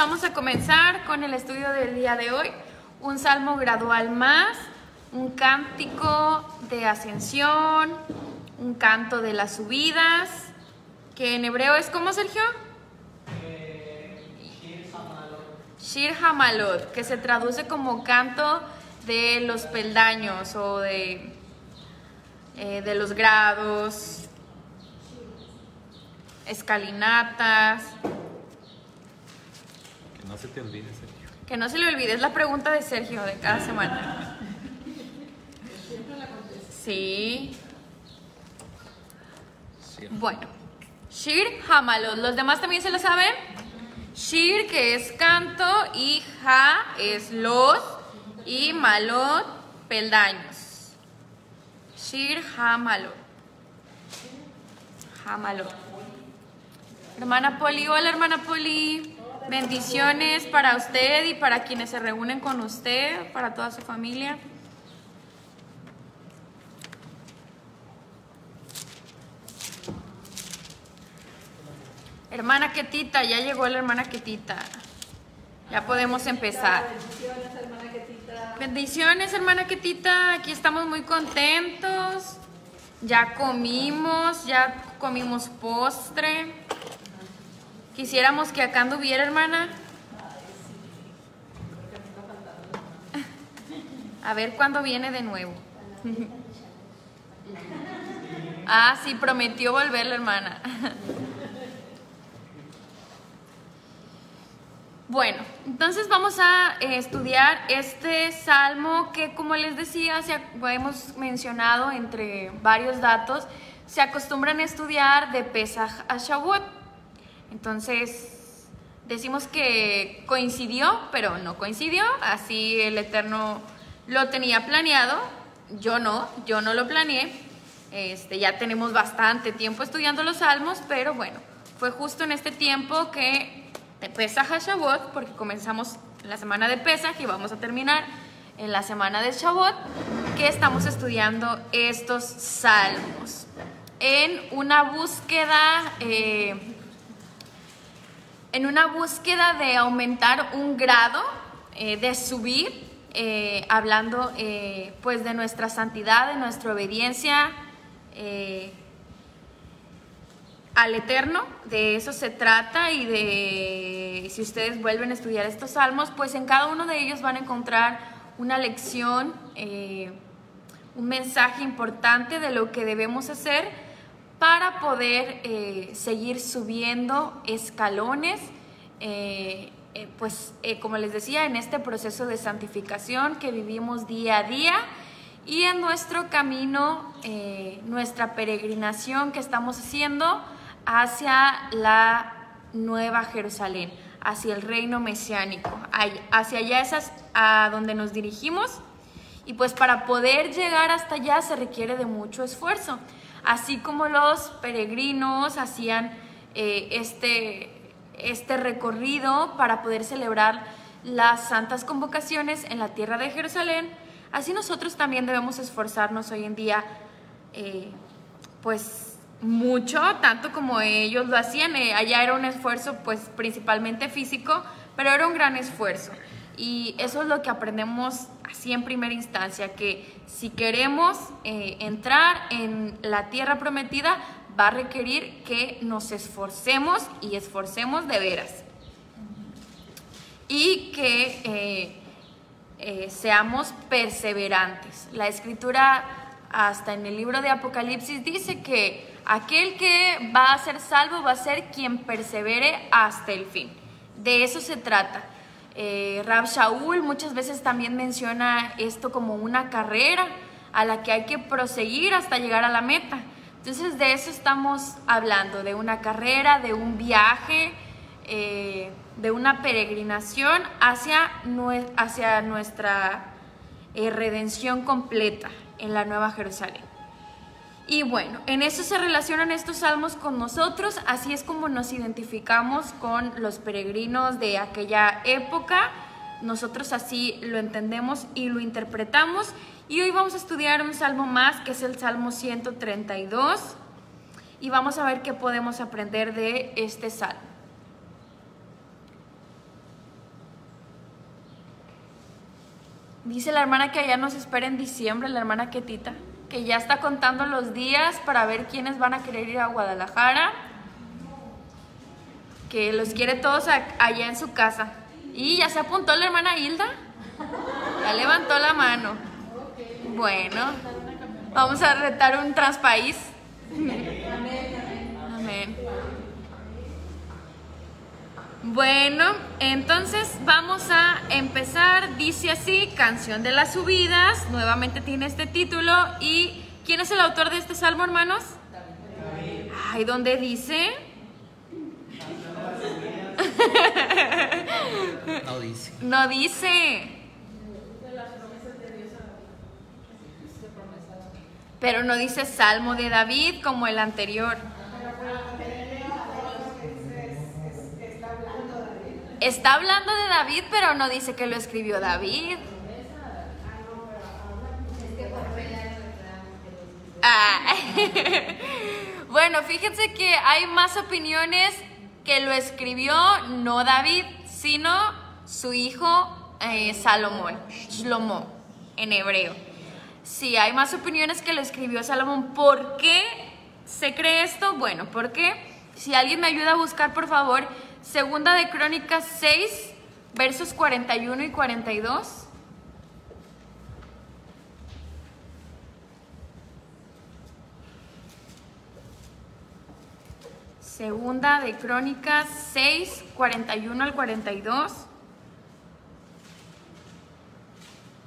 vamos a comenzar con el estudio del día de hoy. Un salmo gradual más, un cántico de ascensión, un canto de las subidas, que en hebreo es ¿cómo, Sergio? Shir Hamalot, que se traduce como canto de los peldaños o de los grados, escalinatas. Que no se te olvide, Sergio. Que no se le olvide, es la pregunta de Sergio de cada semana. Sí. Bueno, Shir Hamalot, ¿los demás también se lo saben? Shir, que es canto, y Ha es los, y Malot, peldaños. Shir Hamalot. Hamalot. Hermana Poli, hola hermana Poli. Bendiciones para usted y para quienes se reúnen con usted, para toda su familia. Hermana Ketita, ya llegó la hermana Ketita. Ya podemos empezar. Bendiciones, hermana Ketita. Bendiciones, hermana Ketita. Aquí estamos muy contentos. Ya comimos postre. Quisiéramos que acá anduviera, hermana. A ver cuándo viene de nuevo. Ah, sí, prometió volver la hermana. Bueno, entonces vamos a estudiar este salmo que, como les decía, hemos mencionado entre varios datos, se acostumbran a estudiar de Pesaj a Shavuot. Entonces, decimos que coincidió, pero no coincidió, así el Eterno lo tenía planeado, yo no lo planeé. Ya tenemos bastante tiempo estudiando los salmos, pero bueno, fue justo en este tiempo que de Pesaj a Shavuot, porque comenzamos la semana de Pesaj y vamos a terminar en la semana de Shavuot, que estamos estudiando estos salmos en una búsqueda de aumentar un grado, de subir, hablando pues de nuestra santidad, de nuestra obediencia al Eterno. De eso se trata, y de, si ustedes vuelven a estudiar estos salmos, pues en cada uno de ellos van a encontrar una lección, un mensaje importante de lo que debemos hacer para poder seguir subiendo escalones, como les decía, en este proceso de santificación que vivimos día a día, y en nuestro camino, nuestra peregrinación que estamos haciendo hacia la Nueva Jerusalén, hacia el reino mesiánico. Hacia allá es a donde nos dirigimos, y pues para poder llegar hasta allá se requiere de mucho esfuerzo. Así como los peregrinos hacían este recorrido para poder celebrar las santas convocaciones en la tierra de Jerusalén, así nosotros también debemos esforzarnos hoy en día, pues mucho, tanto como ellos lo hacían. Allá era un esfuerzo pues principalmente físico, pero era un gran esfuerzo, y eso es lo que aprendemos así en primera instancia, que si queremos entrar en la tierra prometida, va a requerir que nos esforcemos, y esforcemos de veras, y que seamos perseverantes. La escritura, hasta en el libro de Apocalipsis, dice que aquel que va a ser salvo va a ser quien persevere hasta el fin. De eso se trata. Rab Shaul muchas veces también menciona esto como una carrera a la que hay que proseguir hasta llegar a la meta. Entonces de eso estamos hablando, de una carrera, de un viaje, de una peregrinación hacia nuestra redención completa en la Nueva Jerusalén. Y bueno, en eso se relacionan estos salmos con nosotros. Así es como nos identificamos con los peregrinos de aquella época. Nosotros así lo entendemos y lo interpretamos. Y hoy vamos a estudiar un salmo más, que es el Salmo 132. Y vamos a ver qué podemos aprender de este salmo. Dice la hermana que allá nos espera en diciembre, la hermana Ketita, que ya está contando los días para ver quiénes van a querer ir a Guadalajara, que los quiere todos allá en su casa. Y ya se apuntó la hermana Hilda, ya levantó la mano. Bueno, vamos a retar un transpaís. Amén. Bueno, entonces vamos a empezar. Dice así, Canción de las Subidas. Nuevamente tiene este título. ¿Y quién es el autor de este salmo, hermanos? David. Ay, ¿dónde dice? No dice. No dice. Pero no dice Salmo de David como el anterior. Está hablando de David, pero no dice que lo escribió David. Ah. Bueno, fíjense que hay más opiniones que lo escribió no David, sino su hijo Salomón, Shlomo, en hebreo. Sí, hay más opiniones que lo escribió Salomón. ¿Por qué se cree esto? Bueno, porque si alguien me ayuda a buscar, por favor, Segunda de Crónicas 6, versos 41 y 42. Segunda de Crónicas 6, 41 al 42.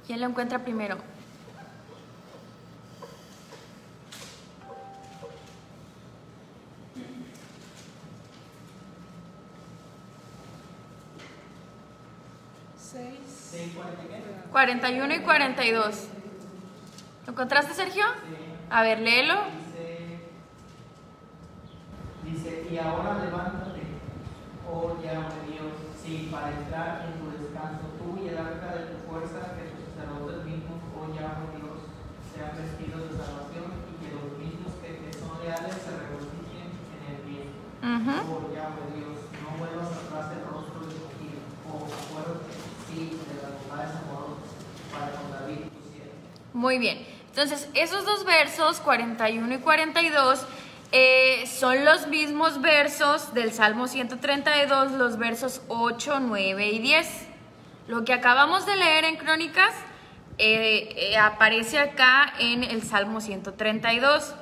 ¿Quién lo encuentra primero? Sí, 41 y 42. ¿Lo encontraste, Sergio? Sí. A ver, léelo. Dice, y ahora levántate, oh Yahweh Dios, sí, para entrar en tu descanso, tú y el arca de tu fuerza, que tus sacerdotes mismos, oh Yahweh Dios, sean vestidos de salvación y que los mismos que te son leales se regocijen en el bien. Oh Yahweh Dios, no vuelvas atrás el rostro de tu hijo, oh, acuérdate, sí, de las bondades amorosas para con David, tu siervo. Muy bien. Entonces, esos dos versos, 41 y 42, son los mismos versos del Salmo 132, los versos 8, 9 y 10. Lo que acabamos de leer en Crónicas aparece acá en el Salmo 132,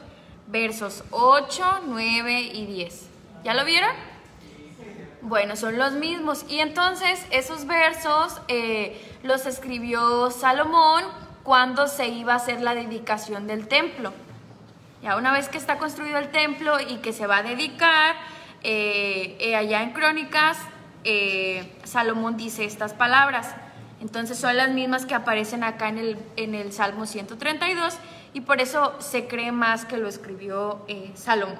versos 8, 9 y 10. ¿Ya lo vieron? Bueno, son los mismos. Y entonces esos versos los escribió Salomón cuando se iba a hacer la dedicación del templo. Ya una vez que está construido el templo y que se va a dedicar, allá en Crónicas, Salomón dice estas palabras. Entonces son las mismas que aparecen acá en el Salmo 132 y por eso se cree más que lo escribió Salomón.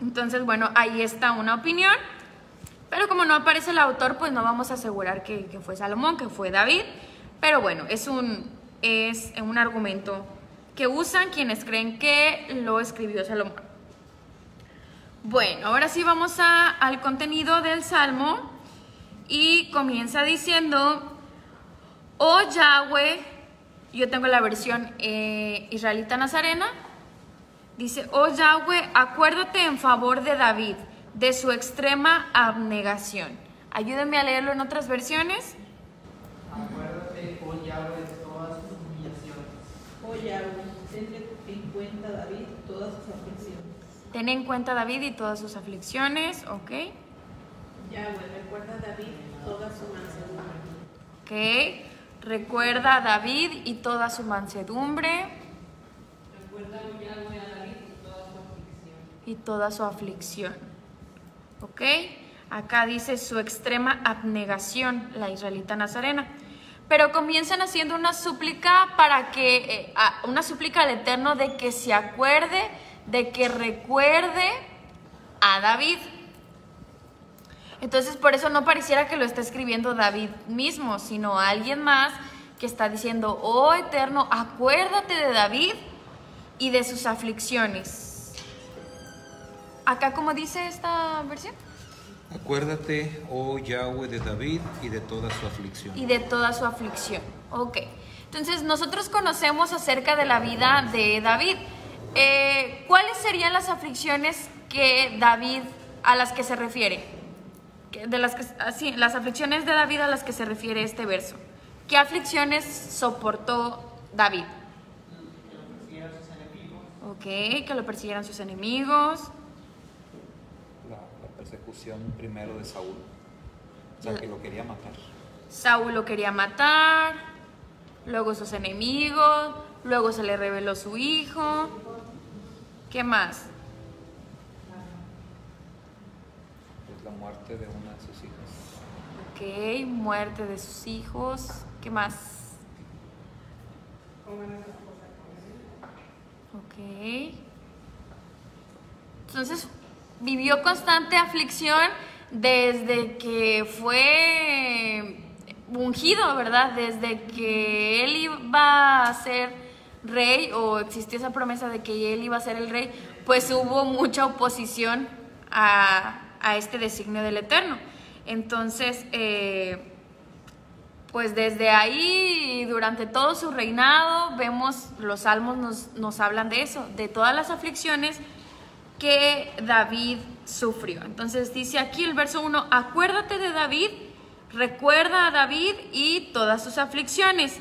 Entonces, bueno, ahí está una opinión, pero como no aparece el autor, pues no vamos a asegurar que fue Salomón, que fue David, pero bueno, es un argumento que usan quienes creen que lo escribió Salomón. Bueno, ahora sí vamos al contenido del Salmo y comienza diciendo, oh Yahweh, yo tengo la versión israelita nazarena, dice, oh Yahweh, acuérdate en favor de David, de su extrema abnegación. Ayúdenme a leerlo en otras versiones. Acuérdate, oh Yahweh, de todas sus humillaciones. Oh Yahweh, ten en cuenta David todas sus aflicciones. Ten en cuenta David y todas sus aflicciones, ok. Yahweh, recuerda a David toda su mansedumbre. Ok, recuerda a David y toda su mansedumbre. Recuerda, oh Yahweh, a David toda su aflicción. Y toda su aflicción. Ok, acá dice su extrema abnegación, la israelita nazarena. Pero comienzan haciendo una súplica una súplica al Eterno de que se acuerde, de que recuerde a David. Entonces por eso no pareciera que lo está escribiendo David mismo, sino alguien más que está diciendo, oh Eterno, acuérdate de David y de sus aflicciones. Acá, ¿cómo dice esta versión? Acuérdate, oh Yahweh, de David y de toda su aflicción. Y de toda su aflicción. Ok. Entonces, nosotros conocemos acerca de la vida de David. ¿Cuáles serían las aflicciones que David, a las que se refiere? Las aflicciones de David a las que se refiere este verso. ¿Qué aflicciones soportó David? Que lo persiguieran sus enemigos. Ok, que lo persiguieran sus enemigos. La persecución primero de Saúl. O sea, que lo quería matar. Saúl lo quería matar, luego sus enemigos, luego se le reveló su hijo. ¿Qué más? Pues la muerte de una de sus hijas. Ok, muerte de sus hijos. ¿Qué más? Ok. Entonces, vivió constante aflicción desde que fue ungido, ¿verdad? Desde que él iba a ser rey, o existió esa promesa de que él iba a ser el rey, pues hubo mucha oposición a este designio del Eterno. Entonces, pues desde ahí, durante todo su reinado, vemos, los salmos nos hablan de eso, de todas las aflicciones que David sufrió. Entonces dice aquí el verso 1, acuérdate de David, recuerda a David y todas sus aflicciones.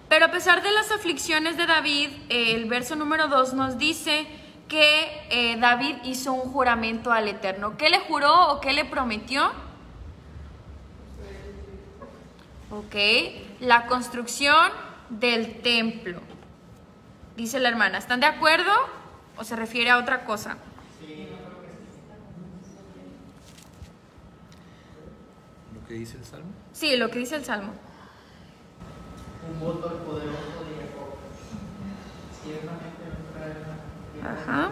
Pero a pesar de las aflicciones de David, el verso número 2 nos dice que David hizo un juramento al Eterno. ¿Qué le juró o qué le prometió? Ok, la construcción del templo. Dice la hermana, ¿están de acuerdo o se refiere a otra cosa? ¿Lo que dice el Salmo? Sí, lo que dice el Salmo. Un voto al poderoso de Jacob. Ciertamente no traerá. Ajá.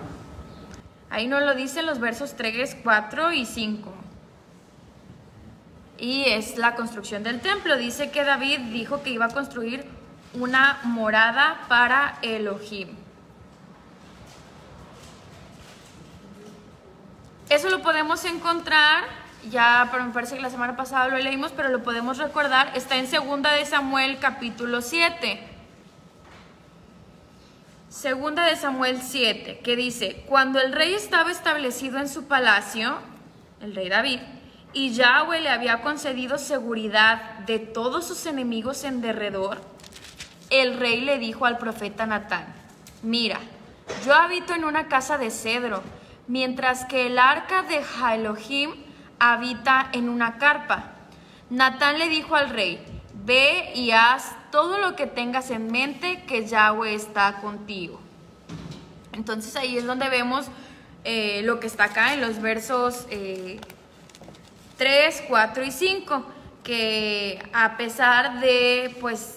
Ahí nos lo dicen los versos 3, 4 y 5. Y es la construcción del templo. Dice que David dijo que iba a construir una morada para Elohim. Eso lo podemos encontrar, ya, pero me parece que la semana pasada lo leímos, pero lo podemos recordar, está en 2 de Samuel capítulo 7. 2 de Samuel 7, que dice, cuando el rey estaba establecido en su palacio, el rey David, y Yahweh le había concedido seguridad de todos sus enemigos en derredor, el rey le dijo al profeta Natán, mira, yo habito en una casa de cedro, mientras que el arca de Elohim habita en una carpa. Natán le dijo al rey, ve y haz todo lo que tengas en mente, que Yahweh está contigo. Entonces ahí es donde vemos lo que está acá en los versos 3, 4 y 5, que a pesar de, pues,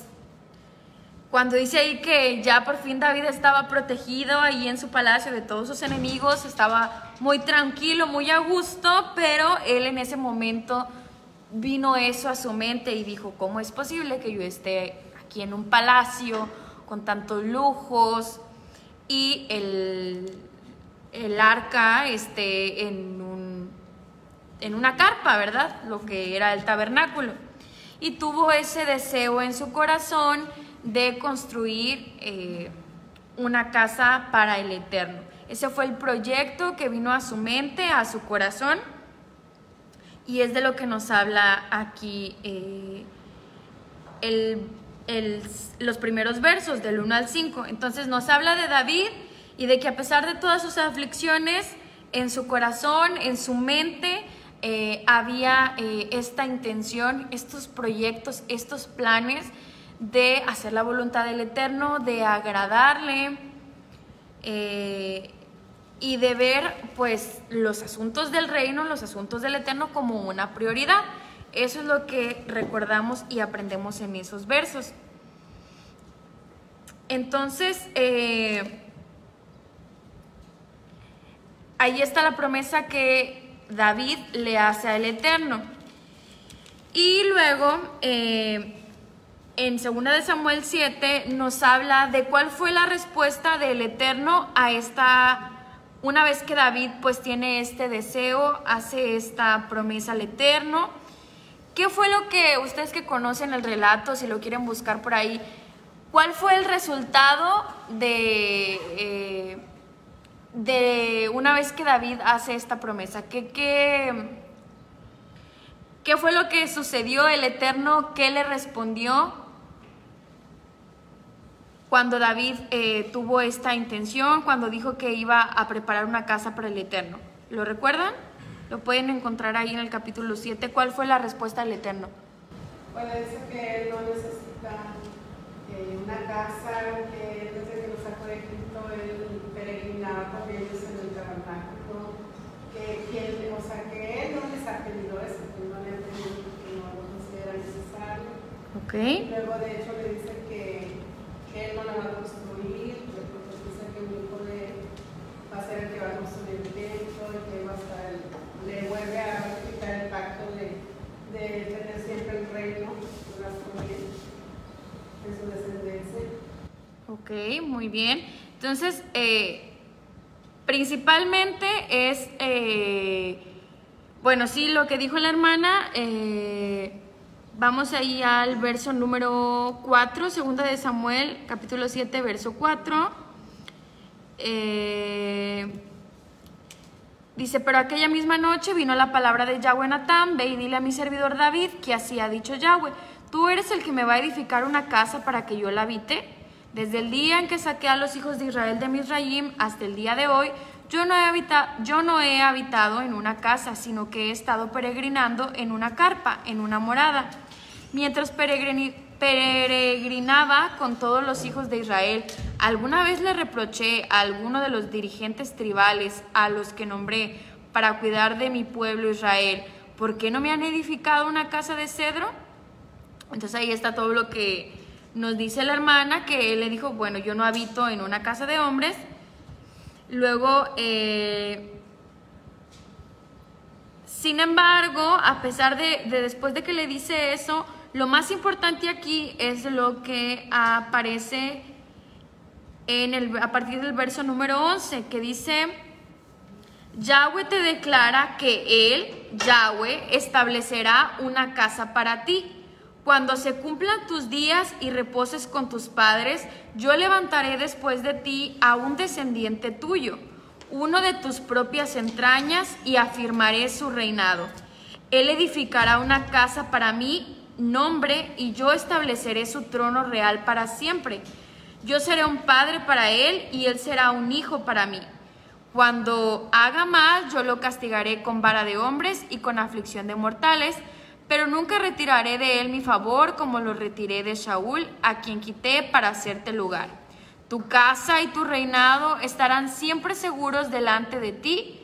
cuando dice ahí que ya por fin David estaba protegido ahí en su palacio de todos sus enemigos, estaba muy tranquilo, muy a gusto, pero él en ese momento vino eso a su mente y dijo, ¿cómo es posible que yo esté aquí en un palacio con tantos lujos y el arca esté en una carpa, ¿verdad? Lo que era el tabernáculo. Y tuvo ese deseo en su corazón de construir una casa para el Eterno. Ese fue el proyecto que vino a su mente, a su corazón, y es de lo que nos habla aquí los primeros versos, del 1 al 5. Entonces nos habla de David y de que a pesar de todas sus aflicciones, en su corazón, en su mente, había esta intención, estos proyectos, estos planes de hacer la voluntad del Eterno, de agradarle y de ver pues los asuntos del reino, los asuntos del Eterno como una prioridad. Eso es lo que recordamos y aprendemos en esos versos. Entonces, ahí está la promesa que David le hace al Eterno. Y luego, en 2 de Samuel 7 nos habla de cuál fue la respuesta del Eterno a esta una vez que David pues tiene este deseo, hace esta promesa al Eterno. ¿Qué fue lo que ustedes que conocen el relato, si lo quieren buscar por ahí, cuál fue el resultado de una vez que David hace esta promesa? ¿Qué fue lo que sucedió? El Eterno, ¿qué le respondió cuando David tuvo esta intención, cuando dijo que iba a preparar una casa para el Eterno? ¿Lo recuerdan? Lo pueden encontrar ahí en el capítulo 7. ¿Cuál fue la respuesta del Eterno? Bueno, dice que él no necesita una casa, que desde que lo sacó de Egipto él peregrinaba con ellos en el tabernáculo, que él no les ha pedido eso, que no le ha pedido que no lo considera necesario. Okay. Luego de hecho le dice que él no la va a construir, le profetiza que un hijo va a ser el que va a construir el templo, el que va a estar, le vuelve a ratificar el pacto de tener siempre el reino en su descendencia. Ok, muy bien. Entonces, principalmente es, bueno, sí, lo que dijo la hermana. Vamos ahí al verso número 4, segunda de Samuel, capítulo 7, verso 4. Dice, pero aquella misma noche vino la palabra de Yahweh a Natán: ve y dile a mi servidor David que así ha dicho Yahweh, tú eres el que me va a edificar una casa para que yo la habite. Desde el día en que saqué a los hijos de Israel de Misraim hasta el día de hoy, yo no he habitado en una casa, sino que he estado peregrinando en una carpa, en una morada. Mientras peregrinaba con todos los hijos de Israel, alguna vez le reproché a alguno de los dirigentes tribales a los que nombré para cuidar de mi pueblo Israel: ¿por qué no me han edificado una casa de cedro? Entonces ahí está todo lo que nos dice la hermana, que él le dijo, bueno, yo no habito en una casa de hombres. Luego, sin embargo, a pesar de después de que le dice eso, lo más importante aquí es lo que aparece a partir del verso número 11, que dice: Yahweh te declara que él, Yahweh, establecerá una casa para ti. Cuando se cumplan tus días y reposes con tus padres, yo levantaré después de ti a un descendiente tuyo, uno de tus propias entrañas, y afirmaré su reinado. Él edificará una casa para mi nombre y yo estableceré su trono real para siempre. Yo seré un padre para él y él será un hijo para mí. Cuando haga mal, yo lo castigaré con vara de hombres y con aflicción de mortales, pero nunca retiraré de él mi favor como lo retiré de Shaul, a quien quité para hacerte lugar. Tu casa y tu reinado estarán siempre seguros delante de ti.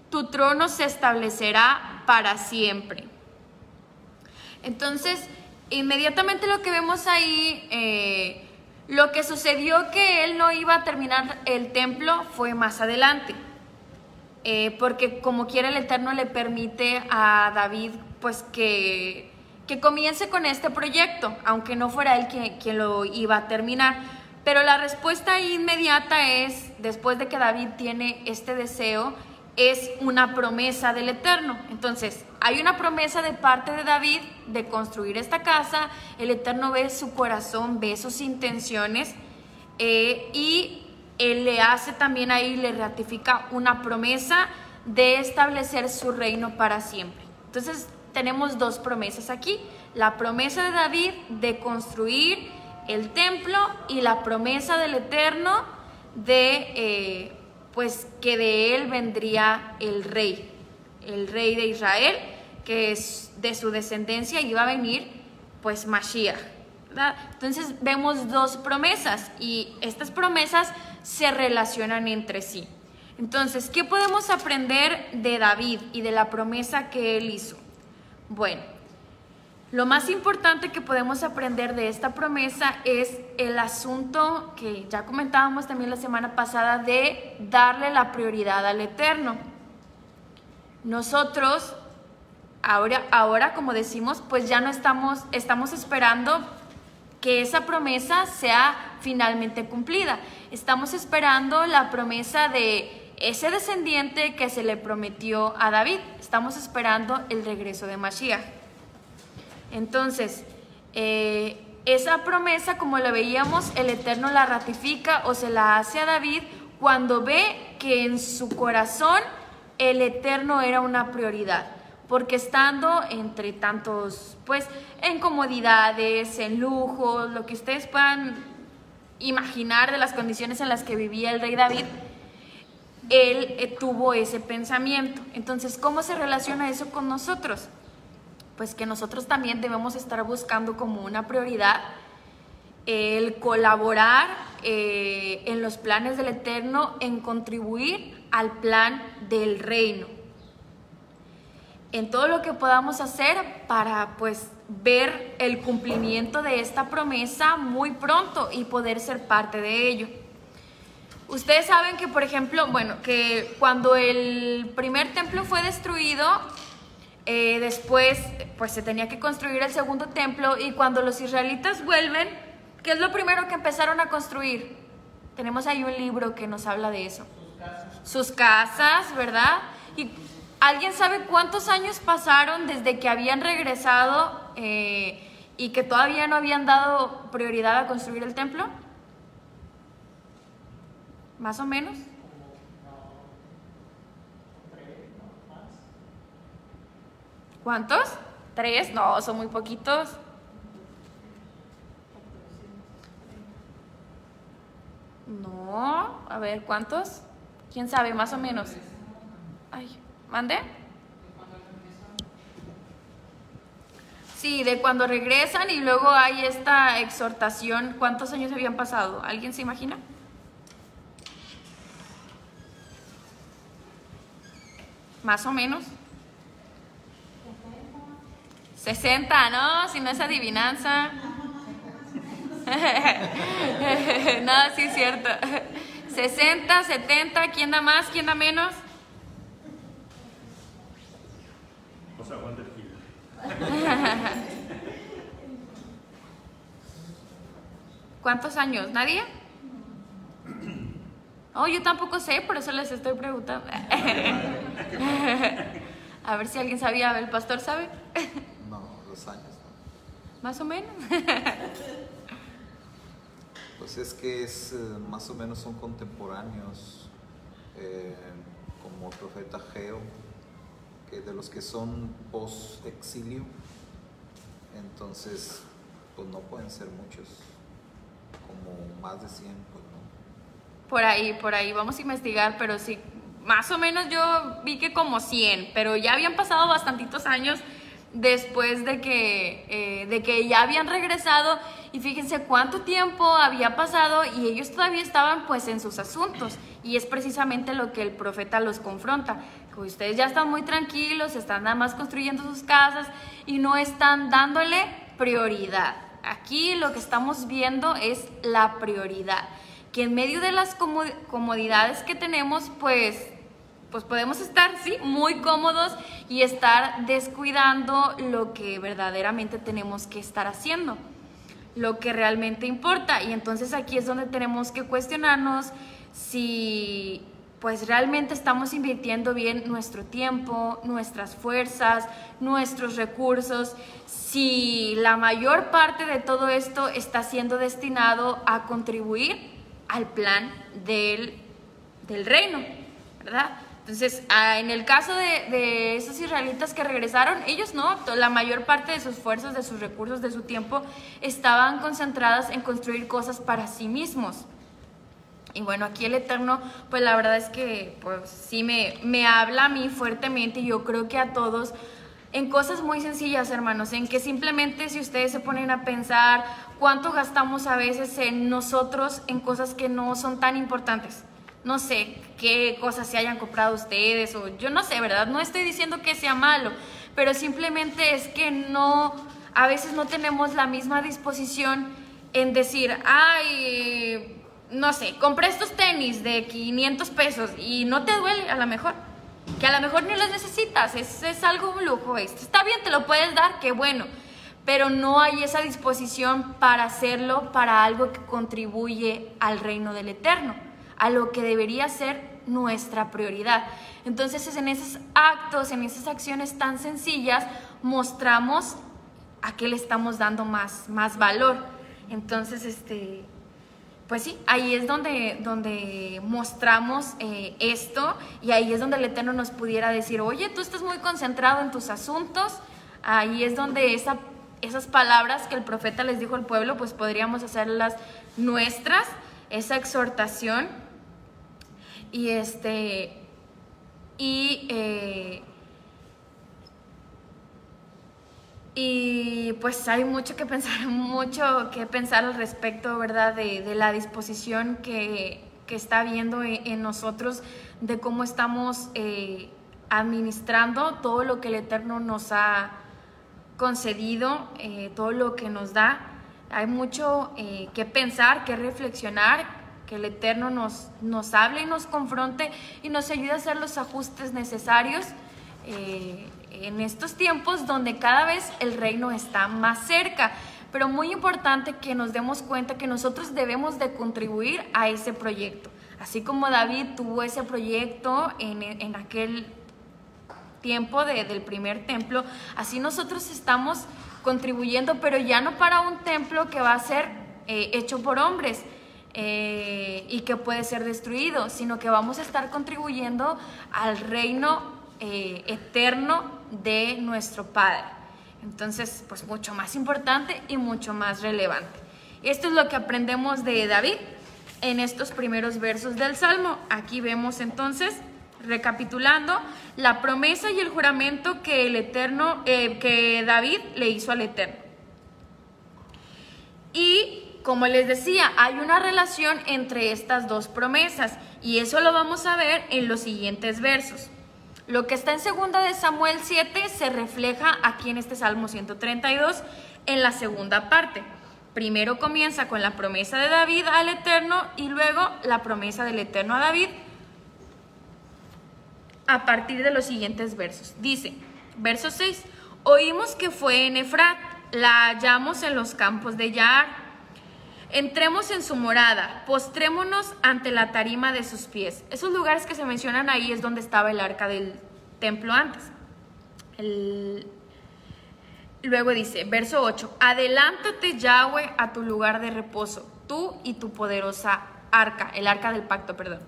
Tu trono se establecerá para siempre. Entonces, inmediatamente lo que vemos ahí, lo que sucedió que él no iba a terminar el templo fue más adelante. Porque como quiera el Eterno le permite a David pues que comience con este proyecto, aunque no fuera él quien lo iba a terminar. Pero la respuesta inmediata es, después de que David tiene este deseo, es una promesa del Eterno. Entonces, hay una promesa de parte de David de construir esta casa. El Eterno ve su corazón, ve sus intenciones, y él le hace también ahí, le ratifica una promesa de establecer su reino para siempre. Entonces, tenemos dos promesas aquí: la promesa de David de construir el templo y la promesa del Eterno de pues que de él vendría el rey de Israel, que es de su descendencia iba a venir pues Mashiach, ¿verdad? Entonces vemos dos promesas y estas promesas se relacionan entre sí. Entonces, ¿qué podemos aprender de David y de la promesa que él hizo? Bueno, lo más importante que podemos aprender de esta promesa es el asunto que ya comentábamos también la semana pasada de darle la prioridad al Eterno. Nosotros, ahora como decimos, pues ya no estamos esperando que esa promesa sea finalmente cumplida. Estamos esperando la promesa de ese descendiente que se le prometió a David. Estamos esperando el regreso de Mashiach. Entonces, esa promesa, como la veíamos, el Eterno la ratifica o se la hace a David cuando ve que en su corazón el Eterno era una prioridad. Porque estando entre tantos, pues, en comodidades, en lujos, lo que ustedes puedan imaginar de las condiciones en las que vivía el rey David, él tuvo ese pensamiento. Entonces, ¿cómo se relaciona eso con nosotros? Pues que nosotros también debemos estar buscando como una prioridad el colaborar en los planes del Eterno, en contribuir al plan del reino, en todo lo que podamos hacer para pues ver el cumplimiento de esta promesa muy pronto y poder ser parte de ello. Ustedes saben que, por ejemplo, bueno, que cuando el primer templo fue destruido, después pues se tenía que construir el segundo templo, y cuando los israelitas vuelven, ¿qué es lo primero que empezaron a construir? Tenemos ahí un libro que nos habla de eso. Sus casas, ¿verdad? Y ¿alguien sabe cuántos años pasaron desde que habían regresado y que todavía no habían dado prioridad a construir el templo? ¿Más o menos? ¿Cuántos? ¿3? No, son muy poquitos. No, a ver, ¿cuántos? ¿Quién sabe? Más o menos. Ay, ¿mande? Sí, de cuando regresan y luego hay esta exhortación. ¿Cuántos años habían pasado? ¿Alguien se imagina? Más o menos. 60, ¿no? Si no es adivinanza. No, sí es cierto. 60, 70, ¿quién da más? ¿Quién da menos? Pues aguanta el kilo. ¿Cuántos años? ¿Nadie? Oh, yo tampoco sé, por eso les estoy preguntando. A ver si alguien sabía. ¿El pastor sabe? No, los años no. ¿Más o menos? Pues es que más o menos son contemporáneos, como el profeta Geo, que de los que son post-exilio, entonces pues no pueden ser muchos, como más de 100, pues no. Por ahí, vamos a investigar, pero sí, más o menos yo vi que como 100, pero ya habían pasado bastantitos años después de que ya habían regresado, y fíjense cuánto tiempo había pasado y ellos todavía estaban pues en sus asuntos, y es precisamente lo que el profeta los confronta, que ustedes ya están muy tranquilos, están nada más construyendo sus casas y no están dándole prioridad. Aquí lo que estamos viendo es la prioridad, que en medio de las comodidades que tenemos pues podemos estar, sí, muy cómodos y estar descuidando lo que verdaderamente tenemos que estar haciendo, lo que realmente importa. Y entonces aquí es donde tenemos que cuestionarnos si pues realmente estamos invirtiendo bien nuestro tiempo, nuestras fuerzas, nuestros recursos, si la mayor parte de todo esto está siendo destinado a contribuir al plan del reino, ¿verdad? Entonces, en el caso de esos israelitas que regresaron, ellos no, la mayor parte de sus fuerzas, de sus recursos, de su tiempo, estaban concentradas en construir cosas para sí mismos. Y bueno, aquí el Eterno, pues la verdad es que pues sí me habla a mí fuertemente, y yo creo que a todos, en cosas muy sencillas, hermanos, en que simplemente si ustedes se ponen a pensar cuánto gastamos a veces en nosotros, en cosas que no son tan importantes. No sé qué cosas se hayan comprado ustedes, o yo no sé, ¿verdad? No estoy diciendo que sea malo, pero simplemente es que no, a veces no tenemos la misma disposición en decir, ay, no sé, compré estos tenis de 500 pesos y no te duele a lo mejor, que a lo mejor ni los necesitas, es algo un lujo, está bien, te lo puedes dar, qué bueno, pero no hay esa disposición para hacerlo para algo que contribuye al reino del Eterno, a lo que debería ser nuestra prioridad. Entonces, en esos actos, en esas acciones tan sencillas, mostramos a qué le estamos dando más valor. Entonces, pues sí, ahí es donde mostramos esto, y ahí es donde el Eterno nos pudiera decir, oye, tú estás muy concentrado en tus asuntos. Ahí es donde esas palabras que el profeta les dijo al pueblo, pues podríamos hacerlas nuestras, esa exhortación. Y pues hay mucho que pensar al respecto, ¿verdad? De la disposición que está habiendo en nosotros, de cómo estamos administrando todo lo que el Eterno nos ha concedido, todo lo que nos da. Hay mucho que pensar, que reflexionar, que el Eterno nos hable y nos confronte y nos ayude a hacer los ajustes necesarios en estos tiempos donde cada vez el reino está más cerca. Pero muy importante que nos demos cuenta que nosotros debemos de contribuir a ese proyecto. Así como David tuvo ese proyecto en aquel tiempo del primer templo, así nosotros estamos contribuyendo, pero ya no para un templo que va a ser hecho por hombres y que puede ser destruido, sino que vamos a estar contribuyendo al reino eterno de nuestro Padre. Entonces, pues mucho más importante y mucho más relevante. Esto es lo que aprendemos de David en estos primeros versos del Salmo. Aquí vemos entonces, recapitulando, la promesa y el juramento que que David le hizo al Eterno. Y como les decía, hay una relación entre estas dos promesas, y eso lo vamos a ver en los siguientes versos. Lo que está en 2 de Samuel 7 se refleja aquí en este Salmo 132 en la segunda parte. Primero comienza con la promesa de David al Eterno y luego la promesa del Eterno a David a partir de los siguientes versos. Dice, verso 6, oímos que fue en Efrat, la hallamos en los campos de Yaar. Entremos en su morada, postrémonos ante la tarima de sus pies. Esos lugares que se mencionan ahí es donde estaba el arca del templo antes. Luego dice, verso 8, adelántate, Yahweh, a tu lugar de reposo, tú y tu poderosa arca, el arca del pacto, perdón.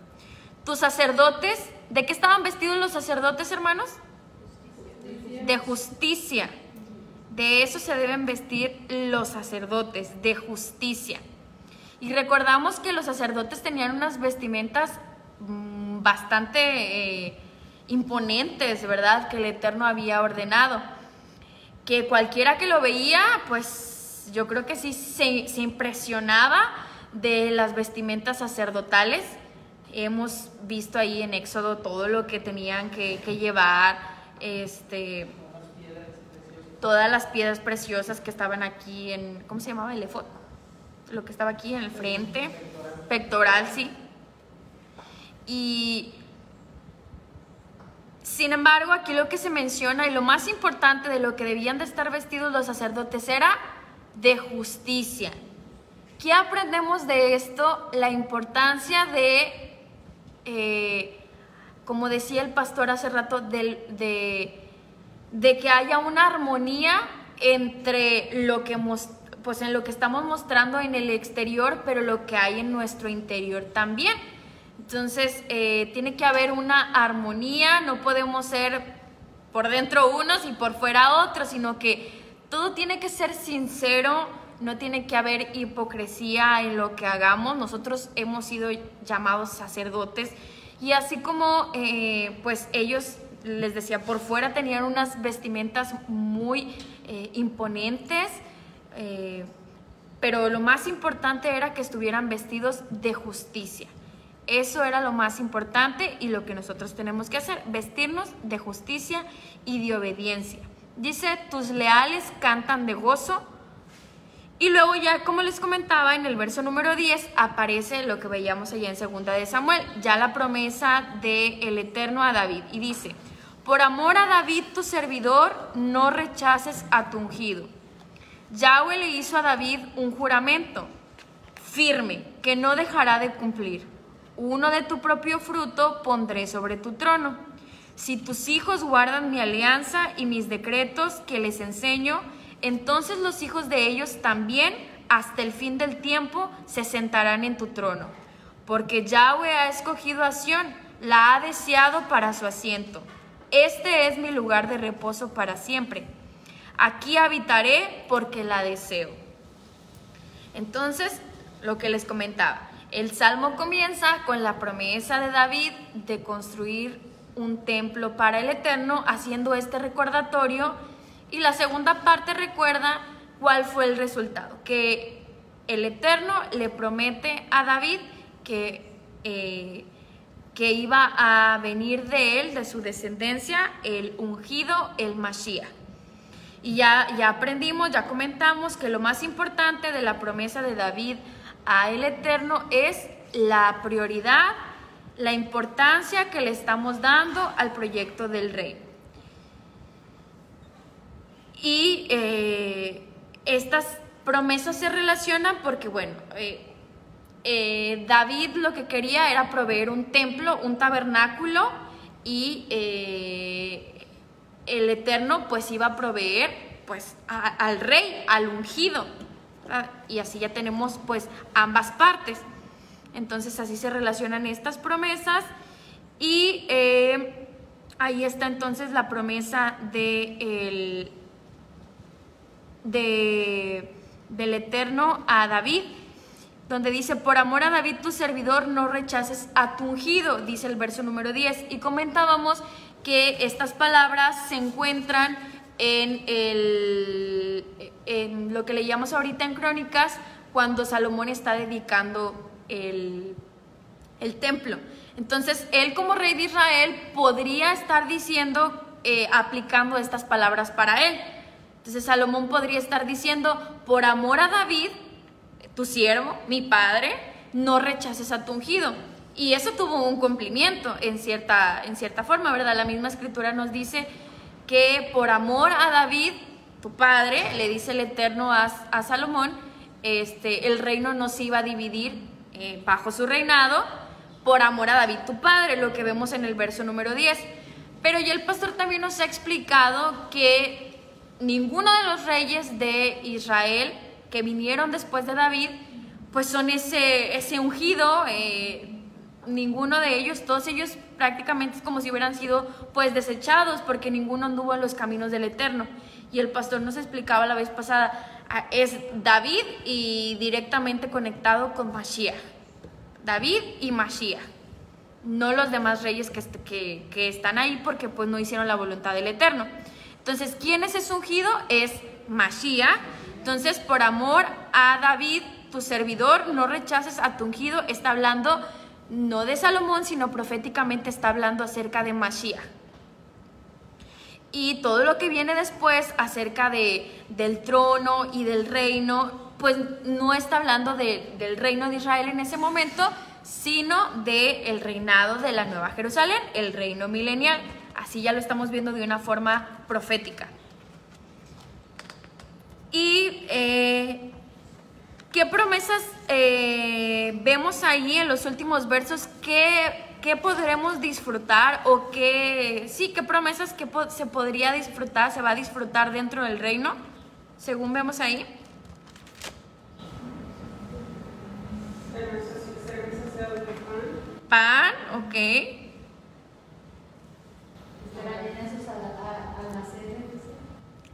Tus sacerdotes, ¿de qué estaban vestidos los sacerdotes, hermanos? De justicia. De eso se deben vestir los sacerdotes, de justicia. Y recordamos que los sacerdotes tenían unas vestimentas bastante imponentes, ¿verdad? Que el Eterno había ordenado. Que cualquiera que lo veía, pues yo creo que sí se impresionaba de las vestimentas sacerdotales. Hemos visto ahí en Éxodo todo lo que tenían que llevar, todas las piedras preciosas que estaban aquí en, ¿cómo se llamaba? El efod. Lo que estaba aquí en el frente, pectoral, sí. Y sin embargo, aquí lo que se menciona y lo más importante de lo que debían de estar vestidos los sacerdotes era de justicia. ¿Qué aprendemos de esto? La importancia de, como decía el pastor hace rato, de que haya una armonía entre lo que pues en lo que estamos mostrando en el exterior, pero lo que hay en nuestro interior también. Entonces, tiene que haber una armonía, no podemos ser por dentro unos y por fuera otros, sino que todo tiene que ser sincero, no tiene que haber hipocresía en lo que hagamos. Nosotros hemos sido llamados sacerdotes y así como pues ellos, les decía, por fuera tenían unas vestimentas muy imponentes, pero lo más importante era que estuvieran vestidos de justicia. Eso era lo más importante y lo que nosotros tenemos que hacer, vestirnos de justicia y de obediencia. Dice, tus leales cantan de gozo. Y luego ya, como les comentaba, en el verso número 10 aparece lo que veíamos allá en 2 de Samuel, ya la promesa del Eterno a David. Y dice, por amor a David tu servidor, no rechaces a tu ungido. Yahweh le hizo a David un juramento firme que no dejará de cumplir. uno de tu propio fruto pondré sobre tu trono. Si tus hijos guardan mi alianza y mis decretos que les enseño, entonces los hijos de ellos también hasta el fin del tiempo se sentarán en tu trono. Porque Yahweh ha escogido a Sión, la ha deseado para su asiento. Este es mi lugar de reposo para siempre. Aquí habitaré porque la deseo. Entonces, lo que les comentaba, el Salmo comienza con la promesa de David de construir un templo para el Eterno, haciendo este recordatorio, y la segunda parte recuerda cuál fue el resultado, que el Eterno le promete a David que iba a venir de él, de su descendencia, el ungido, el Mashiach. Y ya aprendimos, ya comentamos que lo más importante de la promesa de David a el Eterno es la prioridad, la importancia que le estamos dando al proyecto del rey. Y estas promesas se relacionan porque, bueno, David lo que quería era proveer un templo, un tabernáculo, y el Eterno pues iba a proveer pues al rey, al ungido, ¿verdad? Y así ya tenemos pues ambas partes. Entonces así se relacionan estas promesas, y ahí está entonces la promesa del Eterno a David, donde dice: por amor a David tu servidor no rechaces a tu ungido, dice el verso número 10. Y comentábamos que estas palabras se encuentran en lo que leíamos ahorita en Crónicas, cuando Salomón está dedicando el templo. Entonces él, como rey de Israel, podría estar diciendo, aplicando estas palabras para él. Entonces Salomón podría estar diciendo: por amor a David, tu siervo, mi padre, no rechaces a tu ungido. Y eso tuvo un cumplimiento en cierta forma, ¿verdad? La misma escritura nos dice que por amor a David, tu padre, le dice el Eterno a Salomón, el reino no se iba a dividir bajo su reinado, por amor a David, tu padre, lo que vemos en el verso número 10. Pero ya el pastor también nos ha explicado que ninguno de los reyes de Israel que vinieron después de David, pues son ese ungido, ninguno de ellos, todos ellos prácticamente es como si hubieran sido pues desechados, porque ninguno anduvo en los caminos del Eterno. Y el pastor nos explicaba la vez pasada, es David y directamente conectado con Mashiach. David y Mashiach, no los demás reyes que están ahí, porque pues no hicieron la voluntad del Eterno. Entonces, ¿quién es ese ungido? Es Mashiach. Entonces, por amor a David, tu servidor, no rechaces a tu ungido. Está hablando no de Salomón, sino proféticamente está hablando acerca de Mashiach. Y todo lo que viene después acerca del trono y del reino, pues no está hablando del reino de Israel en ese momento, sino del reinado de la Nueva Jerusalén, el reino milenial. Así ya lo estamos viendo de una forma profética. Y ¿qué promesas vemos ahí en los últimos versos? ¿Qué podremos disfrutar? O qué promesas se podría disfrutar, se va a disfrutar dentro del reino, según vemos ahí. Pan, ok.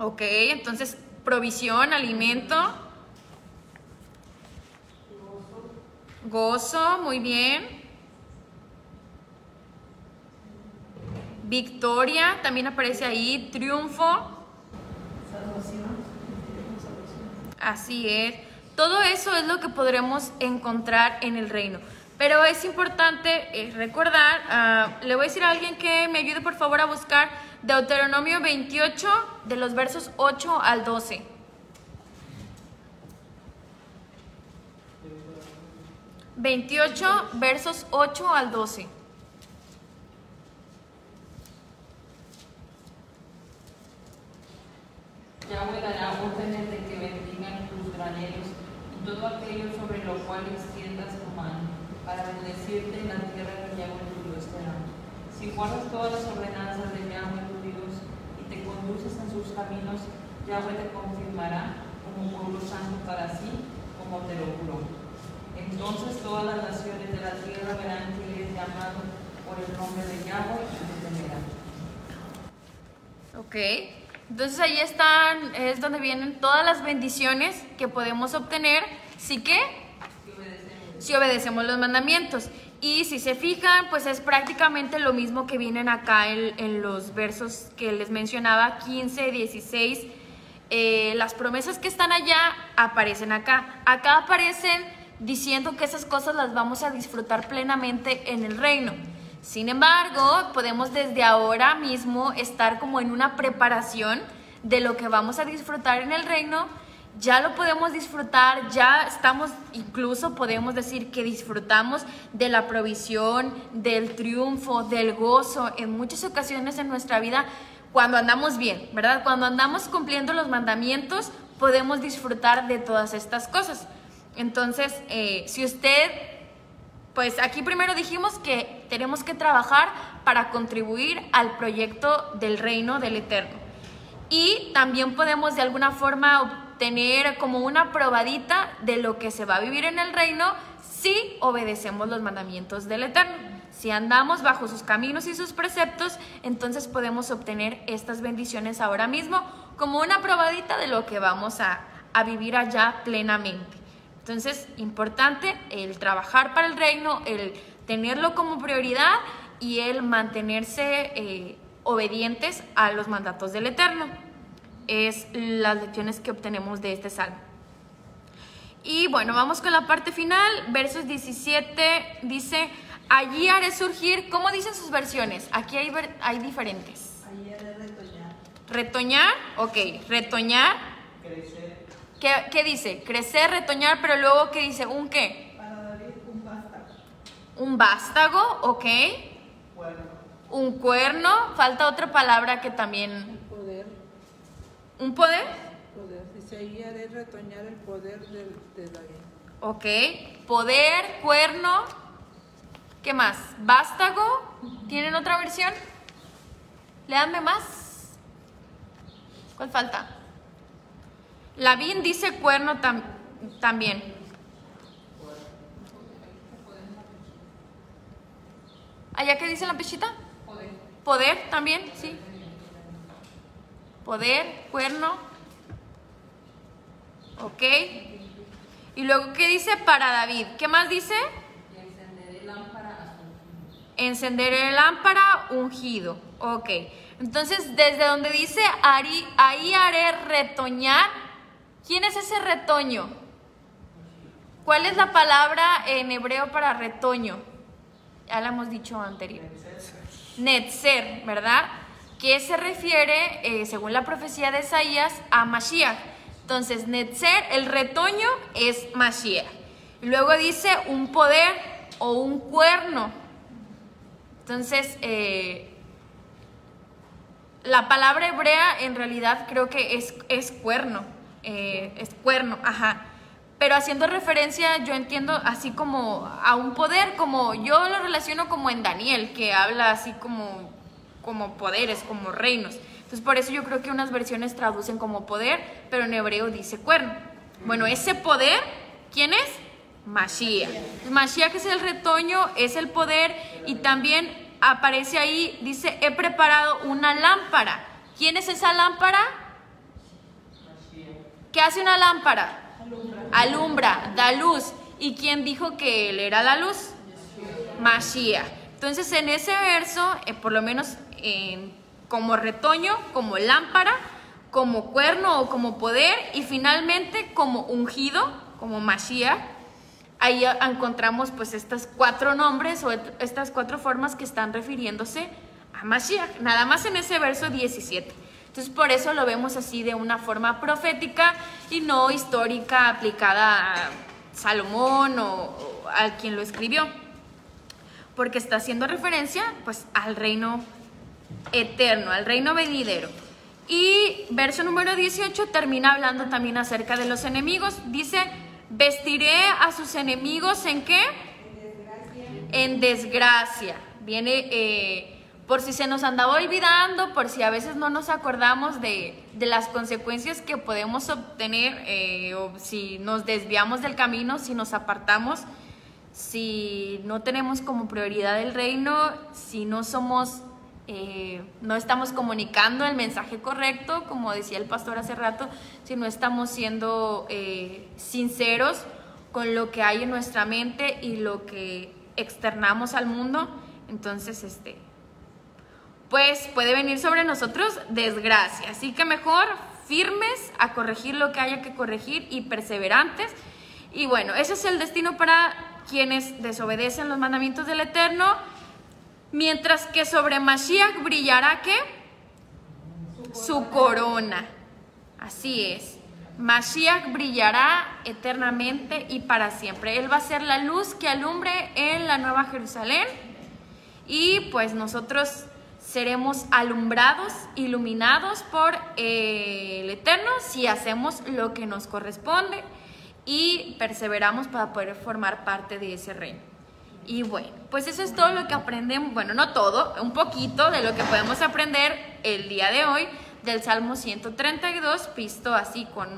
Ok, entonces provisión, alimento. Gozo, muy bien. Victoria, también aparece ahí. Triunfo. Salvación. Así es. Todo eso es lo que podremos encontrar en el reino. Pero es importante recordar, le voy a decir a alguien que me ayude por favor a buscar Deuteronomio 28, de los versos 8 al 12. ...28 versos 8 al 12. Yahweh dará órdenes de que bendigan tus graneros y todo aquello sobre lo cual extiendas tu mano, para bendecirte en la tierra que Yahweh tu Dios te da. Si guardas todas las ordenanzas de Yahweh tu Dios y te conduces en sus caminos, Yahweh te confirmará como pueblo santo para sí, como te lo juró. Entonces todas las naciones de la tierra verán que eres llamado por el nombre de Yahweh y te temerán. Ok, entonces ahí están, es donde vienen todas las bendiciones que podemos obtener, ¿sí que? Si obedecemos los mandamientos. Y si se fijan, pues es prácticamente lo mismo que vienen acá en los versos que les mencionaba, 15, 16. Las promesas que están allá aparecen acá. Acá aparecen diciendo que esas cosas las vamos a disfrutar plenamente en el reino. Sin embargo, podemos desde ahora mismo estar como en una preparación de lo que vamos a disfrutar en el reino. Ya lo podemos disfrutar, ya estamos, incluso podemos decir que disfrutamos de la provisión, del triunfo, del gozo en muchas ocasiones en nuestra vida cuando andamos bien, ¿verdad? Cuando andamos cumpliendo los mandamientos, podemos disfrutar de todas estas cosas. Entonces, si usted, pues aquí primero dijimos que tenemos que trabajar para contribuir al proyecto del reino del Eterno. Y también podemos de alguna forma obtener como una probadita de lo que se va a vivir en el reino si obedecemos los mandamientos del Eterno. Si andamos bajo sus caminos y sus preceptos, entonces podemos obtener estas bendiciones ahora mismo como una probadita de lo que vamos a vivir allá plenamente. Entonces, importante el trabajar para el reino, el tenerlo como prioridad y el mantenerse obedientes a los mandatos del Eterno. Es las lecciones que obtenemos de este salmo. Y bueno, vamos con la parte final. Versos 17 dice: allí haré surgir. ¿Cómo dicen sus versiones? Aquí hay diferentes. Allí haré retoñar. Retoñar, ok, retoñar. Crecer. ¿Qué dice? Crecer, retoñar, pero luego ¿qué dice? ¿Un qué? Para David, un vástago. Un vástago, ok. Cuerno. Un cuerno. Falta otra palabra que también. El poder. ¿Un poder? Poder. Dice, allí haré retoñar el poder de David. Ok. Poder, cuerno. ¿Qué más? Vástago. ¿Tienen otra versión? Léanme más. ¿Cuál falta? Lavín dice cuerno también. ¿Allá qué dice la pechita? Poder. Poder también, sí. Poder, cuerno. Ok. Y luego, ¿qué dice para David? ¿Qué más dice? Y encenderé lámpara a su ungido. Encenderé lámpara ungido. Ok. Entonces, desde donde dice ahí haré retoñar. ¿Quién es ese retoño? ¿Cuál es la palabra en hebreo para retoño? Ya la hemos dicho anterior. Netzer, ¿verdad? Que se refiere, según la profecía de Isaías, a Mashiach. Entonces, Netzer, el retoño, es Mashiach. Y luego dice un poder o un cuerno. Entonces, la palabra hebrea en realidad creo que es cuerno. Es cuerno, ajá. Pero haciendo referencia, yo entiendo así como a un poder, como yo lo relaciono como en Daniel, que habla así como poderes, como reinos. Entonces por eso yo creo que unas versiones traducen como poder, pero en hebreo dice cuerno. Bueno, ese poder, ¿quién es? Mashiach. Mashiach es el retoño, es el poder, y también aparece ahí, dice, he preparado una lámpara. ¿Quién es esa lámpara? ¿Qué hace una lámpara? Alumbra, da luz. ¿Y quién dijo que él era la luz? Mashiach. Entonces en ese verso, por lo menos como retoño, como lámpara, como cuerno o como poder, y finalmente como ungido, como Mashiach, ahí encontramos pues estos 4 nombres o estas 4 formas que están refiriéndose a Mashiach, nada más en ese verso 17. Entonces por eso lo vemos así de una forma profética y no histórica aplicada a Salomón o a quien lo escribió, porque está haciendo referencia pues al reino eterno, al reino venidero. Y verso número 18 termina hablando también acerca de los enemigos. Dice, vestiré a sus enemigos ¿en qué? en desgracia. Viene, por si se nos andaba olvidando, por si a veces no nos acordamos de las consecuencias que podemos obtener, o si nos desviamos del camino, si nos apartamos, si no tenemos como prioridad el reino, si no somos, no estamos comunicando el mensaje correcto, como decía el pastor hace rato, si no estamos siendo sinceros con lo que hay en nuestra mente y lo que externamos al mundo, entonces pues puede venir sobre nosotros desgracia. Así que mejor firmes a corregir lo que haya que corregir y perseverantes. Y bueno, ese es el destino para quienes desobedecen los mandamientos del Eterno, mientras que sobre Mashiach brillará ¿qué? Su corona. Así es. Mashiach brillará eternamente y para siempre. Él va a ser la luz que alumbre en la Nueva Jerusalén y pues nosotros seremos alumbrados, iluminados por el Eterno si hacemos lo que nos corresponde y perseveramos para poder formar parte de ese reino. Y bueno, pues eso es todo lo que aprendemos, bueno, no todo, un poquito de lo que podemos aprender el día de hoy del Salmo 132, visto así con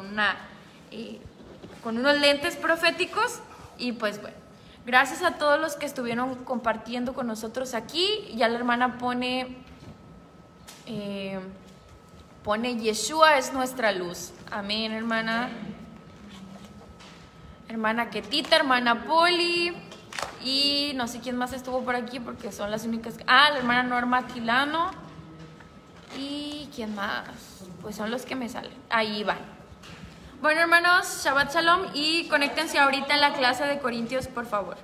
unos lentes proféticos. Y pues bueno, gracias a todos los que estuvieron compartiendo con nosotros aquí. Ya la hermana pone Yeshua es nuestra luz. Amén, hermana. Hermana Ketita, hermana Poli. Y no sé quién más estuvo por aquí porque son las únicas. La hermana Norma Quilano. ¿Y quién más? Pues son los que me salen. Ahí van. Bueno, hermanos, Shabbat Shalom y conéctense ahorita en la clase de Corintios, por favor.